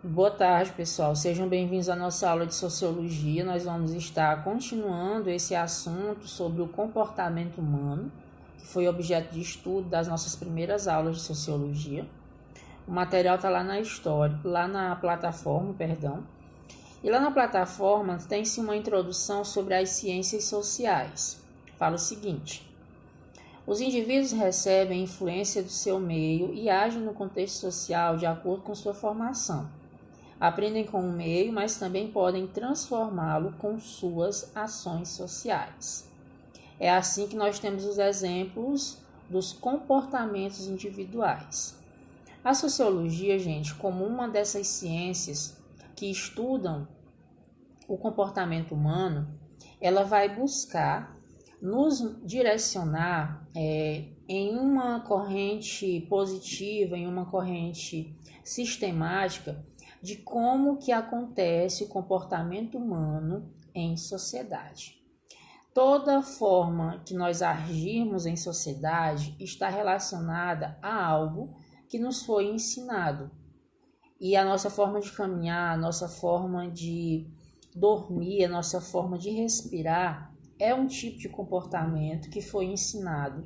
Boa tarde, pessoal. Sejam bem-vindos à nossa aula de Sociologia. Nós vamos estar continuando esse assunto sobre o comportamento humano, que foi objeto de estudo das nossas primeiras aulas de Sociologia. O material está lá na plataforma, perdão. E lá na plataforma tem-se uma introdução sobre as ciências sociais. Fala o seguinte: os indivíduos recebem influência do seu meio e agem no contexto social de acordo com sua formação. Aprendem com o meio, mas também podem transformá-lo com suas ações sociais. É assim que nós temos os exemplos dos comportamentos individuais. A sociologia, gente, como uma dessas ciências que estudam o comportamento humano, ela vai buscar nos direcionar em uma corrente positiva, em uma corrente sistemática, de como que acontece o comportamento humano em sociedade. Toda forma que nós agirmos em sociedade está relacionada a algo que nos foi ensinado. E a nossa forma de caminhar, a nossa forma de dormir, a nossa forma de respirar é um tipo de comportamento que foi ensinado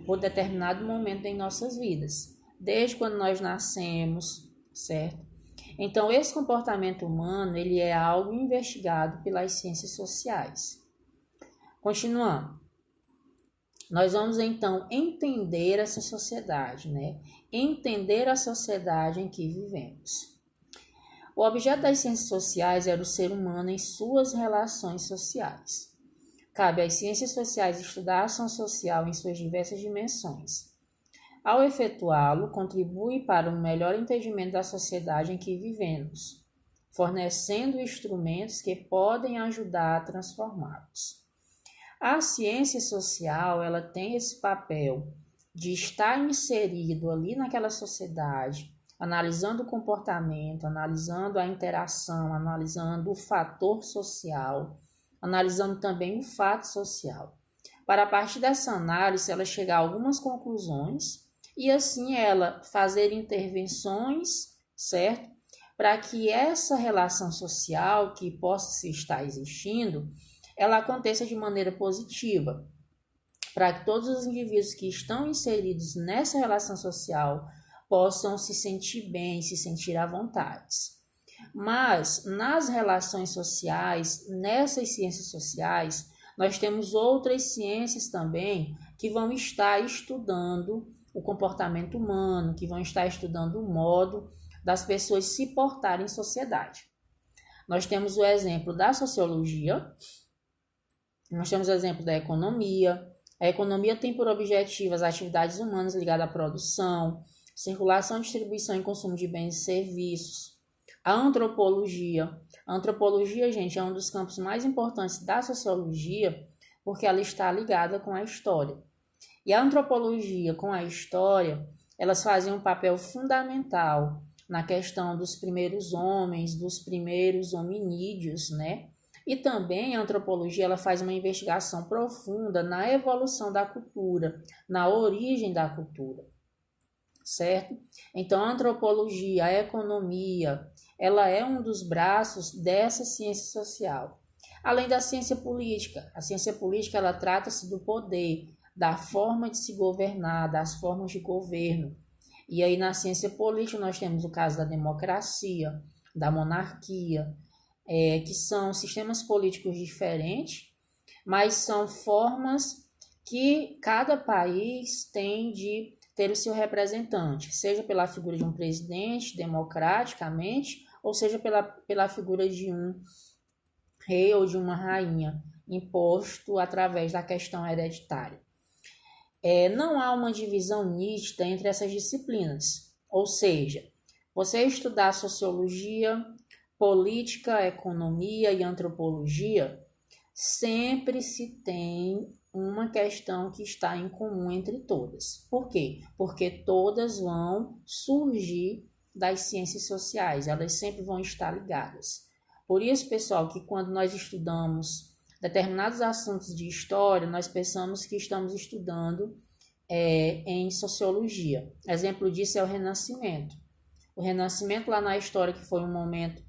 por determinado momento em nossas vidas, desde quando nós nascemos, certo? Então, esse comportamento humano, ele é algo investigado pelas ciências sociais. Continuando, nós vamos então entender essa sociedade, né? Entender a sociedade em que vivemos. O objeto das ciências sociais era o ser humano em suas relações sociais. Cabe às ciências sociais estudar a ação social em suas diversas dimensões. Ao efetuá-lo, contribui para um melhor entendimento da sociedade em que vivemos, fornecendo instrumentos que podem ajudar a transformá-los. A ciência social, ela tem esse papel de estar inserido ali naquela sociedade, analisando o comportamento, analisando a interação, analisando o fator social, analisando também o fato social. Para a partir dessa análise, ela chegar a algumas conclusões e assim ela fazer intervenções, certo? Para que essa relação social que possa estar existindo, ela aconteça de maneira positiva, para que todos os indivíduos que estão inseridos nessa relação social possam se sentir bem, se sentir à vontade. Mas nas relações sociais, nessas ciências sociais, nós temos outras ciências também que vão estar estudando o comportamento humano, que vão estar estudando o modo das pessoas se portarem em sociedade. Nós temos o exemplo da sociologia, nós temos o exemplo da economia. A economia tem por objetivo as atividades humanas ligadas à produção, circulação, distribuição e consumo de bens e serviços. A antropologia. A antropologia, gente, é um dos campos mais importantes da sociologia, porque ela está ligada com a história. E a antropologia com a história, elas fazem um papel fundamental na questão dos primeiros homens, dos primeiros hominídeos, né? E também a antropologia, ela faz uma investigação profunda na evolução da cultura, na origem da cultura, certo? Então, a antropologia, a economia, ela é um dos braços dessa ciência social. Além da ciência política. A ciência política, ela trata-se do poder, da forma de se governar, das formas de governo. E aí na ciência política nós temos o caso da democracia, da monarquia, que são sistemas políticos diferentes, mas são formas que cada país tem de ter o seu representante, seja pela figura de um presidente democraticamente, ou seja pela figura de um rei ou de uma rainha, imposto através da questão hereditária. Não há uma divisão nítida entre essas disciplinas, ou seja, você estudar sociologia, política, economia e antropologia, sempre se tem uma questão que está em comum entre todas. Por quê? Porque todas vão surgir das ciências sociais, elas sempre vão estar ligadas. Por isso, pessoal, que quando nós estudamos determinados assuntos de história, nós pensamos que estamos estudando em sociologia. Exemplo disso é o Renascimento. O Renascimento lá na história, que foi um momento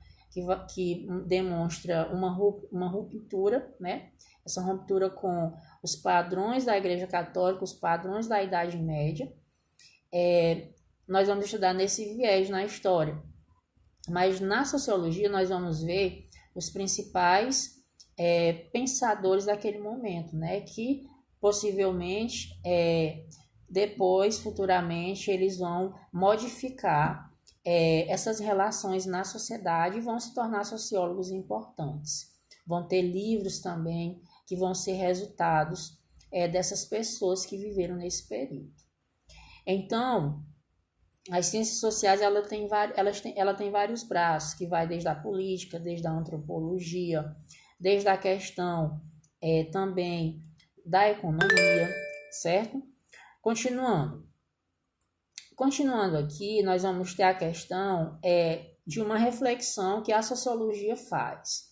que demonstra uma ruptura, né? Essa ruptura com os padrões da Igreja Católica, os padrões da Idade Média. Nós vamos estudar nesse viés na história. Mas na sociologia nós vamos ver os principais pensadores daquele momento, né? Que possivelmente depois, futuramente, eles vão modificar essas relações na sociedade e vão se tornar sociólogos importantes. Vão ter livros também que vão ser resultados dessas pessoas que viveram nesse período. Então, as ciências sociais ela tem vários braços, que vai desde a política, desde a antropologia, desde a questão também da economia, certo? Continuando aqui, nós vamos ter a questão de uma reflexão que a sociologia faz.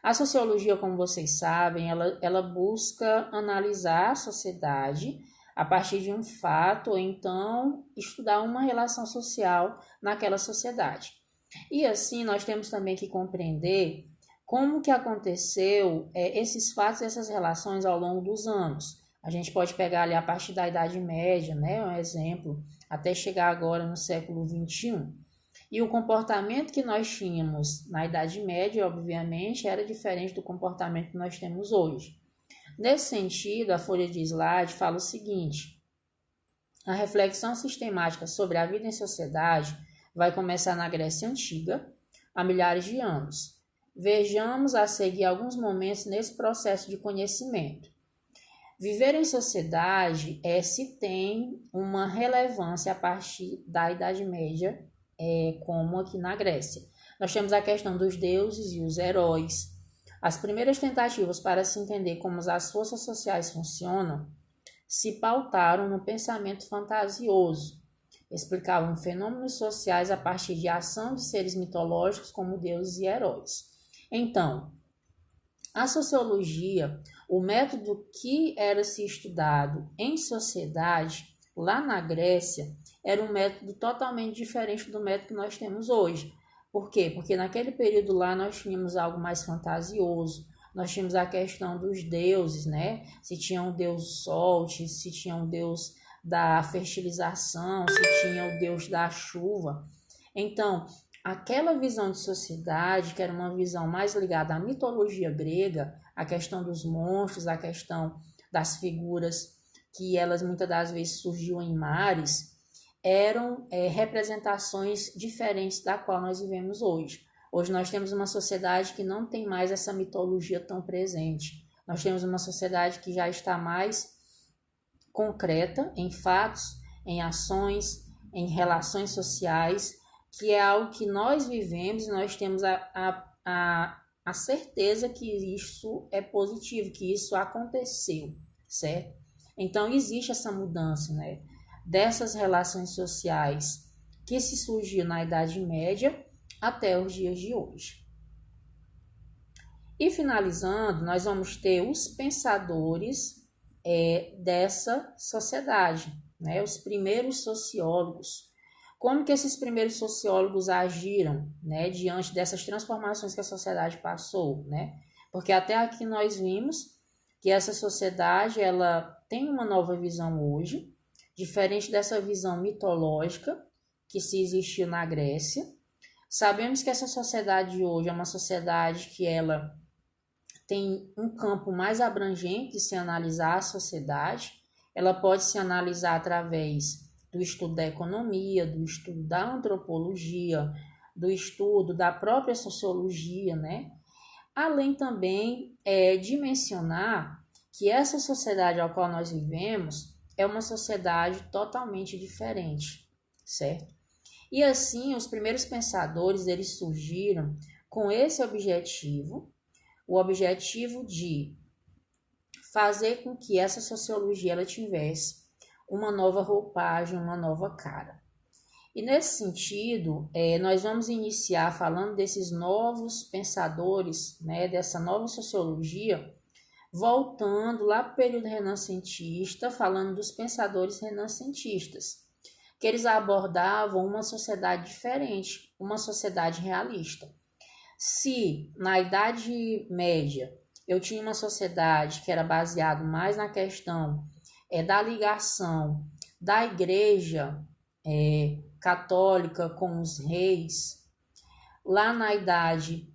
A sociologia, como vocês sabem, ela busca analisar a sociedade a partir de um fato, ou então estudar uma relação social naquela sociedade. E assim, nós temos também que compreender como que aconteceu esses fatos, essas relações ao longo dos anos. A gente pode pegar ali a partir da Idade Média, né, um exemplo, até chegar agora no século XXI. E o comportamento que nós tínhamos na Idade Média, obviamente, era diferente do comportamento que nós temos hoje. Nesse sentido, a folha de slide fala o seguinte: a reflexão sistemática sobre a vida em sociedade vai começar na Grécia Antiga, há milhares de anos. Vejamos a seguir alguns momentos nesse processo de conhecimento. Viver em sociedade se tem uma relevância a partir da Idade Média, como aqui na Grécia. Nós temos a questão dos deuses e os heróis. As primeiras tentativas para se entender como as forças sociais funcionam se pautaram no pensamento fantasioso. Explicavam fenômenos sociais a partir de ação de seres mitológicos como deuses e heróis. Então, a sociologia, o método que era se estudado em sociedade, lá na Grécia, era um método totalmente diferente do método que nós temos hoje. Por quê? Porque naquele período lá nós tínhamos algo mais fantasioso, nós tínhamos a questão dos deuses, né? Se tinha um deus sol, se tinha um deus da fertilização, se tinha o deus da chuva. Então, aquela visão de sociedade, que era uma visão mais ligada à mitologia grega, a questão dos monstros, a questão das figuras que elas muitas das vezes surgiam em mares, eram representações diferentes da qual nós vivemos hoje. Hoje nós temos uma sociedade que não tem mais essa mitologia tão presente. Nós temos uma sociedade que já está mais concreta em fatos, em ações, em relações sociais, que é algo que nós vivemos e nós temos a certeza que isso é positivo, que isso aconteceu, certo? Então, existe essa mudança, né, dessas relações sociais que se surgiu na Idade Média até os dias de hoje. E finalizando, nós vamos ter os pensadores dessa sociedade, né, os primeiros sociólogos. Como que esses primeiros sociólogos agiram, né, diante dessas transformações que a sociedade passou, né? Porque até aqui nós vimos que essa sociedade ela tem uma nova visão hoje, diferente dessa visão mitológica que se existiu na Grécia. Sabemos que essa sociedade de hoje é uma sociedade que ela tem um campo mais abrangente de se analisar a sociedade. Ela pode se analisar através do estudo da economia, do estudo da antropologia, do estudo da própria sociologia, né? Além também de mencionar que essa sociedade ao qual nós vivemos é uma sociedade totalmente diferente, certo? E assim, os primeiros pensadores, eles surgiram com esse objetivo, o objetivo de fazer com que essa sociologia ela tivesse uma nova roupagem, uma nova cara. E nesse sentido, nós vamos iniciar falando desses novos pensadores, né, dessa nova sociologia, voltando lá para o período renascentista, falando dos pensadores renascentistas. que eles abordavam uma sociedade diferente, uma sociedade realista. Se na Idade Média eu tinha uma sociedade que era baseada mais na questão da ligação da igreja católica com os reis, lá na Idade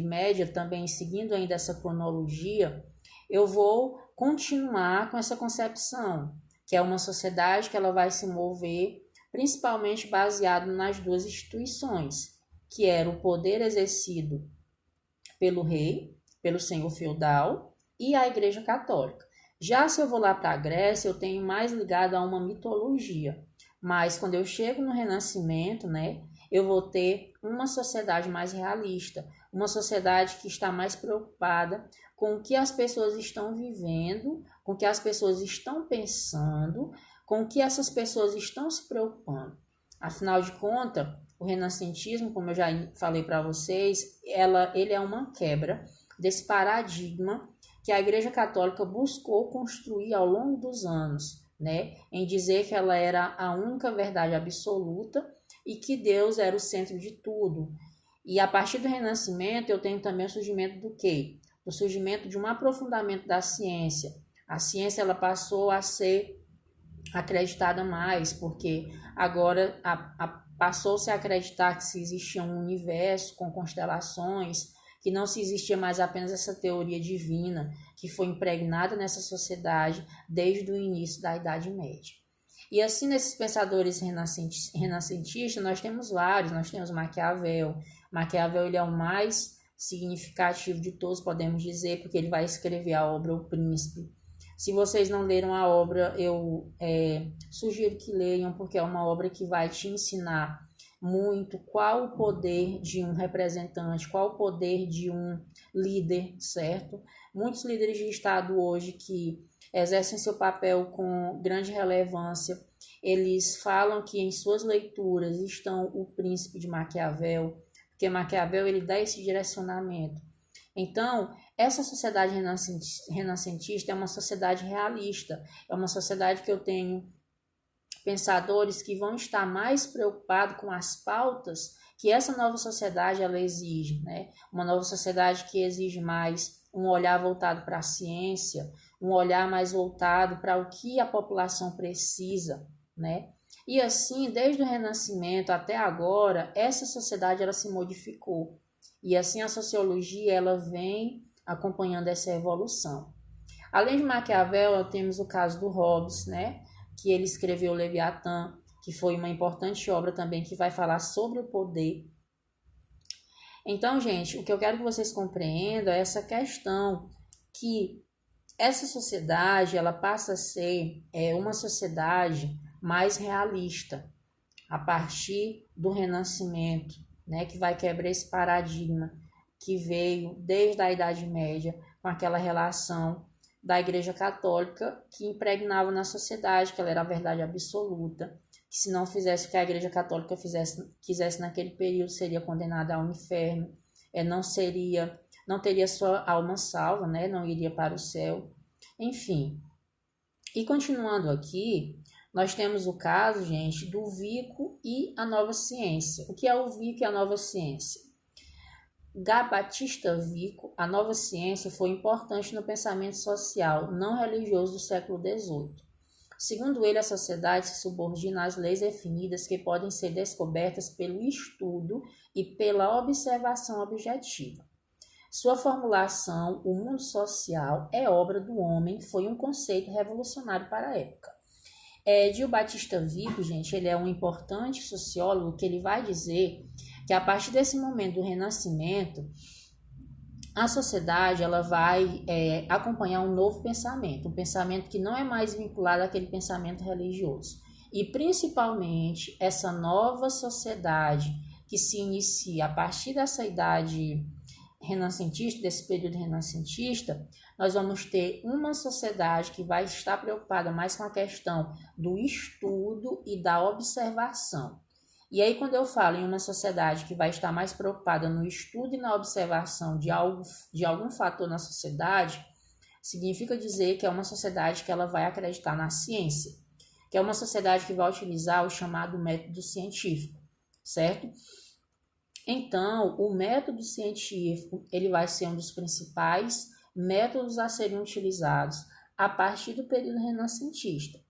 Média, também seguindo ainda essa cronologia, eu vou continuar com essa concepção, que é uma sociedade que ela vai se mover principalmente baseado nas duas instituições, que era o poder exercido pelo rei, pelo senhor feudal e a igreja católica. Já se eu vou lá para a Grécia, eu tenho mais ligado a uma mitologia, mas quando eu chego no Renascimento, né, eu vou ter uma sociedade mais realista, uma sociedade que está mais preocupada com o que as pessoas estão vivendo, com o que as pessoas estão pensando, com o que essas pessoas estão se preocupando. Afinal de contas, o renascentismo, como eu já falei para vocês, ele é uma quebra desse paradigma que a Igreja Católica buscou construir ao longo dos anos, né, em dizer que ela era a única verdade absoluta e que Deus era o centro de tudo. E a partir do Renascimento eu tenho também o surgimento do quê? O surgimento de um aprofundamento da ciência. A ciência ela passou a ser acreditada mais, porque agora passou-se a acreditar que se existia um universo com constelações, que não se existia mais apenas essa teoria divina que foi impregnada nessa sociedade desde o início da Idade Média. E assim, nesses pensadores renascentistas, nós temos vários, nós temos Maquiavel. Maquiavel ele é o mais significativo de todos, podemos dizer, porque ele vai escrever a obra O Príncipe. Se vocês não leram a obra, eu sugiro que leiam, porque é uma obra que vai te ensinar muito qual o poder de um representante, qual o poder de um líder, certo? Muitos líderes de Estado hoje que exercem seu papel com grande relevância, eles falam que em suas leituras estão o Príncipe de Maquiavel, porque Maquiavel ele dá esse direcionamento. Então, essa sociedade renascentista é uma sociedade realista, é uma sociedade que eu tenho pensadores que vão estar mais preocupados com as pautas que essa nova sociedade ela exige, né? Uma nova sociedade que exige mais um olhar voltado para a ciência, um olhar mais voltado para o que a população precisa, né? E assim, desde o Renascimento até agora, essa sociedade ela se modificou. E assim a sociologia ela vem acompanhando essa evolução. Além de Maquiavel, temos o caso do Hobbes, né? Que ele escreveu o Leviatã, que foi uma importante obra também que vai falar sobre o poder. Então, gente, o que eu quero que vocês compreendam é essa questão que essa sociedade ela passa a ser uma sociedade mais realista a partir do Renascimento, né, que vai quebrar esse paradigma que veio desde a Idade Média com aquela relação da Igreja Católica que impregnava na sociedade que ela era a verdade absoluta, que se não fizesse o que a Igreja Católica quisesse naquele período seria condenada ao inferno, não teria sua alma salva, né? Não iria para o céu, enfim. E continuando aqui, nós temos o caso, gente, do Vico e a nova ciência. O que é o Vico e a nova ciência? Batista Vico, a nova ciência foi importante no pensamento social não religioso do século XVIII. Segundo ele, a sociedade se subordina às leis definidas que podem ser descobertas pelo estudo e pela observação objetiva. Sua formulação, o mundo social, é obra do homem, foi um conceito revolucionário para a época. Gil Batista Vico, gente, ele é um importante sociólogo que ele vai dizer que a partir desse momento do Renascimento, a sociedade ela vai acompanhar um novo pensamento, um pensamento que não é mais vinculado àquele pensamento religioso. E principalmente essa nova sociedade que se inicia a partir dessa idade renascentista, desse período renascentista, nós vamos ter uma sociedade que vai estar preocupada mais com a questão do estudo e da observação. E aí, quando eu falo em uma sociedade que vai estar mais preocupada no estudo e na observação de algum fator na sociedade, significa dizer que é uma sociedade que ela vai acreditar na ciência, que é uma sociedade que vai utilizar o chamado método científico, certo? Então, o método científico, ele vai ser um dos principais métodos a serem utilizados a partir do período renascentista.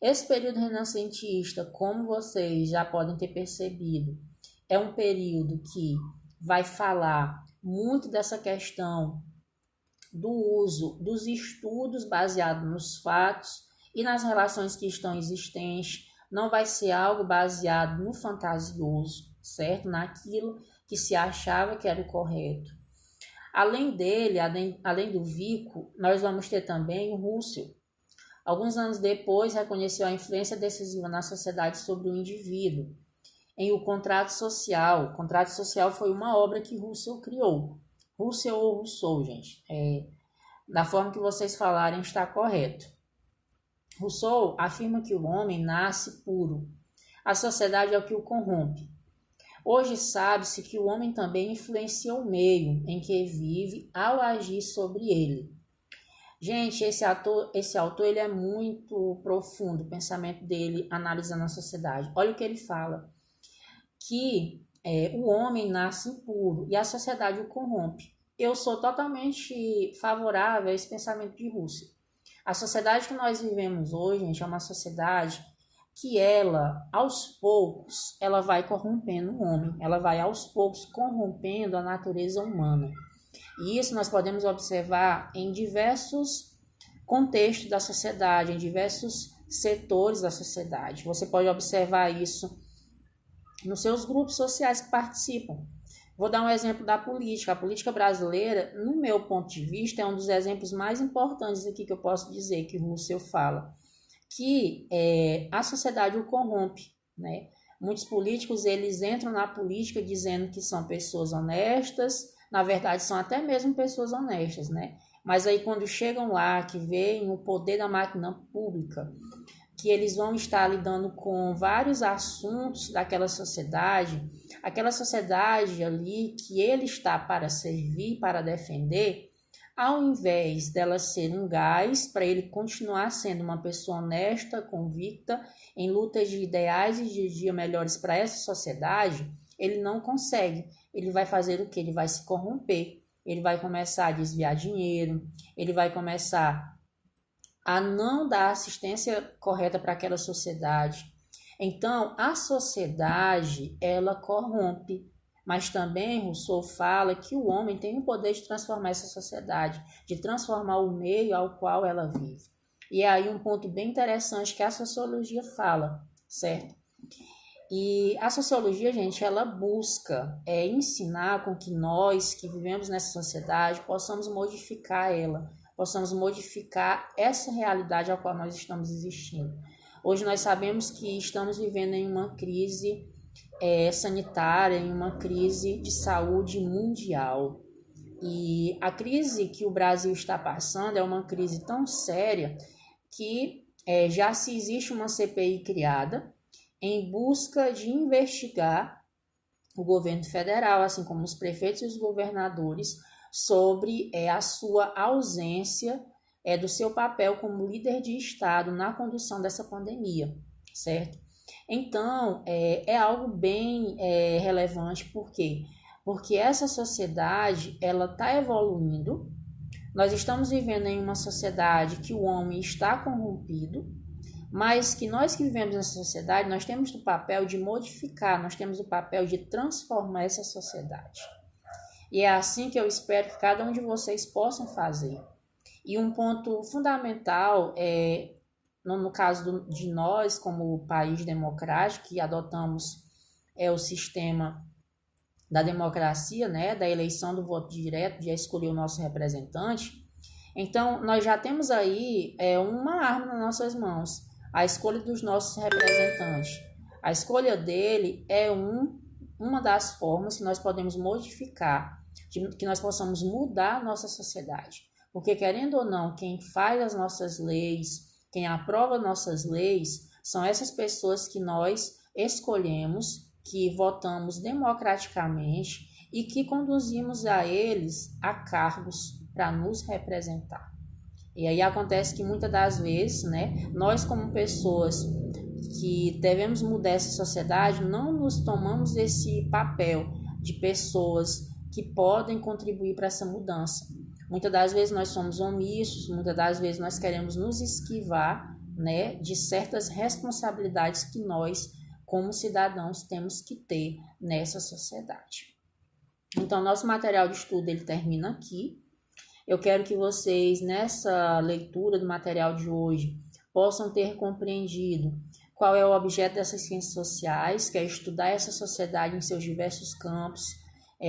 Esse período renascentista, como vocês já podem ter percebido, é um período que vai falar muito dessa questão do uso dos estudos baseados nos fatos e nas relações que estão existentes. Não vai ser algo baseado no fantasioso, certo? Naquilo que se achava que era o correto. Além dele, além do Vico, nós vamos ter também o Russell. Alguns anos depois, reconheceu a influência decisiva na sociedade sobre o indivíduo em O Contrato Social. O Contrato Social foi uma obra que Russell criou. Russell ou Rousseau, gente. Da forma que vocês falarem está correto. Rousseau afirma que o homem nasce puro. A sociedade é o que o corrompe. Hoje sabe-se que o homem também influencia o meio em que vive ao agir sobre ele. Gente, esse autor ele é muito profundo, o pensamento dele analisando a sociedade. Olha o que ele fala, que o homem nasce impuro e a sociedade o corrompe. Eu sou totalmente favorável a esse pensamento de Russell. A sociedade que nós vivemos hoje, gente, é uma sociedade que ela, aos poucos, ela vai corrompendo o homem. Ela vai, aos poucos, corrompendo a natureza humana. E isso nós podemos observar em diversos contextos da sociedade, em diversos setores da sociedade. Você pode observar isso nos seus grupos sociais que participam. Vou dar um exemplo da política. A política brasileira, no meu ponto de vista, é um dos exemplos mais importantes aqui que eu posso dizer, que o Russell fala, que a sociedade o corrompe, né? Muitos políticos, eles entram na política dizendo que são pessoas honestas, na verdade são até mesmo pessoas honestas, né? Mas aí quando chegam lá, que veem o poder da máquina pública, que eles vão estar lidando com vários assuntos daquela sociedade, aquela sociedade ali que ele está para servir, para defender, ao invés dela ser um gás para ele continuar sendo uma pessoa honesta, convicta, em lutas de ideais e de dia melhores para essa sociedade, ele não consegue. Ele vai fazer o quê? Ele vai se corromper, ele vai começar a desviar dinheiro, ele vai começar a não dar assistência correta para aquela sociedade. Então, a sociedade, ela corrompe, mas também Rousseau fala que o homem tem o poder de transformar essa sociedade, de transformar o meio ao qual ela vive. E é aí um ponto bem interessante que a sociologia fala, certo? E a sociologia, gente, ela busca ensinar com que nós, que vivemos nessa sociedade, possamos modificar ela, possamos modificar essa realidade a qual nós estamos existindo. Hoje nós sabemos que estamos vivendo em uma crise sanitária, em uma crise de saúde mundial. E a crise que o Brasil está passando é uma crise tão séria que já se existe uma CPI criada em busca de investigar o governo federal, assim como os prefeitos e os governadores, sobre a sua ausência do seu papel como líder de Estado na condução dessa pandemia, certo? Então, é algo bem relevante, por quê? Porque essa sociedade, ela está evoluindo, nós estamos vivendo em uma sociedade que o homem está corrompido, mas que nós que vivemos nessa sociedade, nós temos o papel de modificar, nós temos o papel de transformar essa sociedade. E é assim que eu espero que cada um de vocês possam fazer. E um ponto fundamental no caso de nós, como país democrático, que adotamos o sistema da democracia, né, da eleição do voto direto, de escolher o nosso representante. Então, nós já temos aí uma arma nas nossas mãos, a escolha dos nossos representantes. A escolha dele é uma das formas que nós podemos modificar, que nós possamos mudar a nossa sociedade. Porque, querendo ou não, quem faz as nossas leis, quem aprova nossas leis, são essas pessoas que nós escolhemos, que votamos democraticamente e que conduzimos a eles a cargos para nos representar. E aí acontece que muitas das vezes, né, nós como pessoas que devemos mudar essa sociedade, não nos tomamos esse papel de pessoas que podem contribuir para essa mudança. Muitas das vezes nós somos omissos, muitas das vezes nós queremos nos esquivar, né, de certas responsabilidades que nós, como cidadãos, temos que ter nessa sociedade. Então, nosso material de estudo ele termina aqui. Eu quero que vocês, nessa leitura do material de hoje, possam ter compreendido qual é o objeto dessas ciências sociais, que é estudar essa sociedade em seus diversos campos.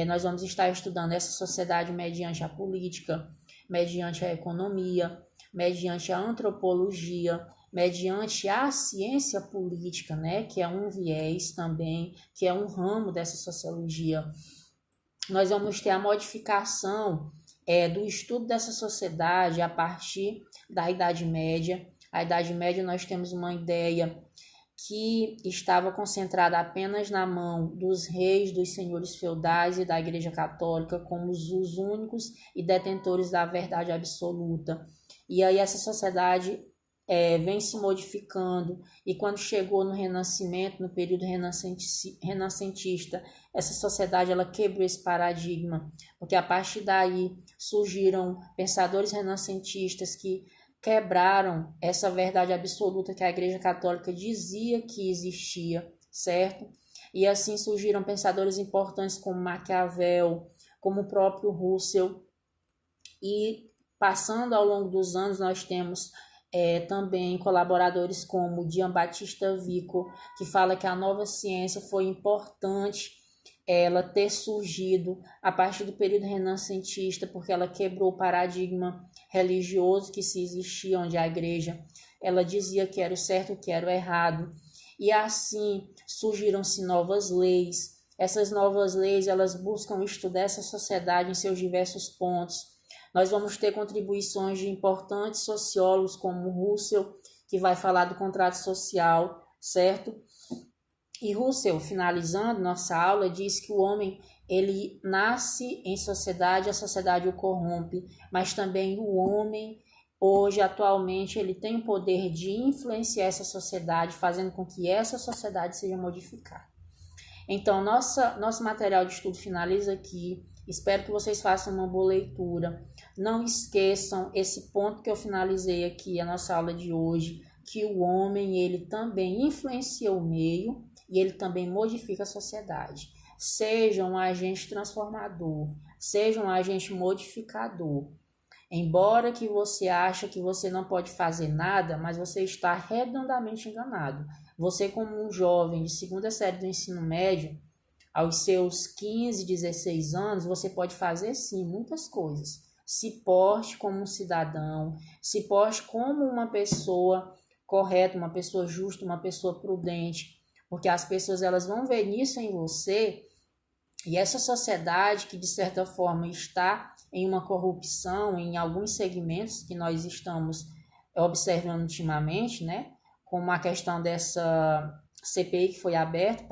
Nós vamos estar estudando essa sociedade mediante a política, mediante a economia, mediante a antropologia, mediante a ciência política, né, que é um viés também, que é um ramo dessa sociologia. Nós vamos ter a modificação do estudo dessa sociedade a partir da Idade Média. A Idade Média nós temos uma ideia que estava concentrada apenas na mão dos reis, dos senhores feudais e da Igreja Católica como os únicos e detentores da verdade absoluta. E aí essa sociedade vem se modificando, e quando chegou no Renascimento, no período renascentista, essa sociedade ela quebrou esse paradigma, porque a partir daí surgiram pensadores renascentistas que quebraram essa verdade absoluta que a Igreja Católica dizia que existia, certo? E assim surgiram pensadores importantes como Maquiavel, como o próprio Russell, e passando ao longo dos anos nós temos também colaboradores como Giambattista Vico, que fala que a nova ciência foi importante ela ter surgido a partir do período renascentista, porque ela quebrou o paradigma religioso que se existia, onde a igreja ela dizia que era o certo, que era o errado, e assim surgiram-se novas leis. Essas novas leis elas buscam estudar essa sociedade em seus diversos pontos. Nós vamos ter contribuições de importantes sociólogos como Russell, que vai falar do contrato social, certo? E Russell, finalizando nossa aula, diz que o homem ele nasce em sociedade, a sociedade o corrompe, mas também o homem, hoje, atualmente, ele tem o poder de influenciar essa sociedade, fazendo com que essa sociedade seja modificada. Então, nosso material de estudo finaliza aqui. Espero que vocês façam uma boa leitura. Não esqueçam esse ponto que eu finalizei aqui, a nossa aula de hoje, que o homem ele também influencia o meio e ele também modifica a sociedade. Seja um agente transformador, seja um agente modificador. Embora que você ache que você não pode fazer nada, mas você está redondamente enganado. Você, como um jovem de segunda série do ensino médio, aos seus 15, 16 anos, você pode fazer sim muitas coisas. Se porte como um cidadão, se porte como uma pessoa correta, uma pessoa justa, uma pessoa prudente, porque as pessoas elas vão ver nisso em você, e essa sociedade que de certa forma está em uma corrupção em alguns segmentos que nós estamos observando ultimamente, né? Como a questão dessa CPI que foi aberta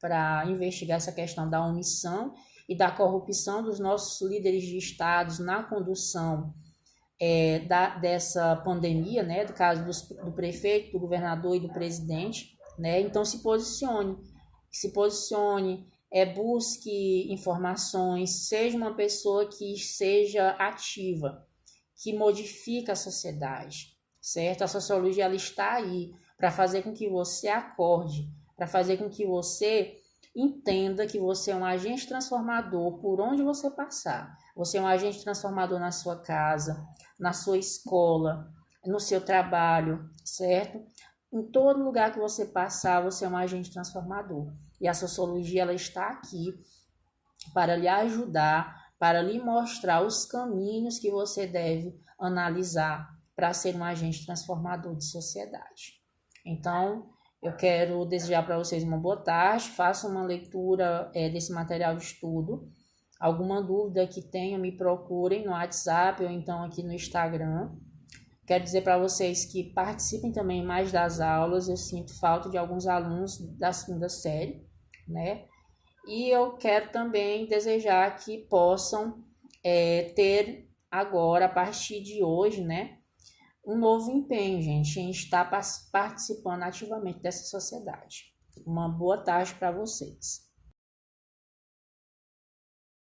para investigar essa questão da omissão e da corrupção dos nossos líderes de estados na condução dessa pandemia, né? Do caso do prefeito, do governador e do presidente, né? Então se posicione, busque informações, seja uma pessoa que seja ativa, que modifica a sociedade, certo? A sociologia ela está aí para fazer com que você acorde, para fazer com que você entenda que você é um agente transformador por onde você passar. Você é um agente transformador na sua casa, na sua escola, no seu trabalho, certo? Em todo lugar que você passar, você é um agente transformador. E a sociologia ela está aqui para lhe ajudar, para lhe mostrar os caminhos que você deve analisar para ser um agente transformador de sociedade. Então, eu quero desejar para vocês uma boa tarde, façam uma leitura desse material de estudo. Alguma dúvida que tenham, me procurem no WhatsApp ou então aqui no Instagram. Quero dizer para vocês que participem também mais das aulas. Eu sinto falta de alguns alunos da segunda série, né? E eu quero também desejar que possam ter agora, a partir de hoje, né? um novo empenho, gente, em estar participando ativamente dessa sociedade. Uma boa tarde para vocês.